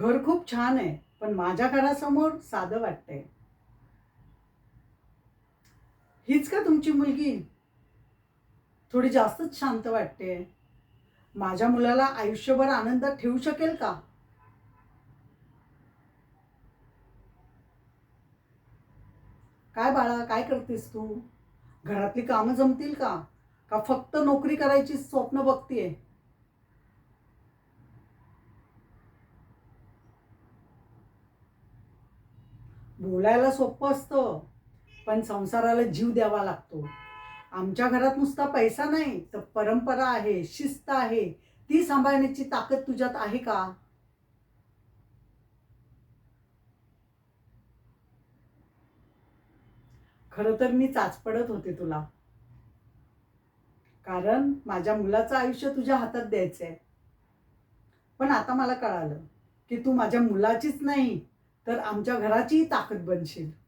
घर खूप छान आहे, पण माझ्या घरासमोर साधं वाटतंय. हीच का तुमची मुलगी? थोडी जास्तच शांत वाटते. माझ्या मुलाला आयुष्यभर आनंदात ठेवू शकेल का? काय बाळा, काय करतेस तू? घरातली कामं जमतील का? का फक्त नोकरी करायची स्वप्न बघतीये? बोलायला सोपं असतं, पण संसाराला जीव द्यावा लागतो. आमच्या घरात नुसता पैसा नाही, तर परंपरा आहे, शिस्त आहे. ती सांभाळण्याची ताकद तुझ्यात आहे का? खरं तर मी चाचपडत होते तुला. कारण माझ्या मुलाचं आयुष्य तुझ्या हातात द्यायचंय. पण आता मला कळालं, की तू माझ्या मुलाचीच नाही, तर आमच्या घराचीही ताकद बनशील.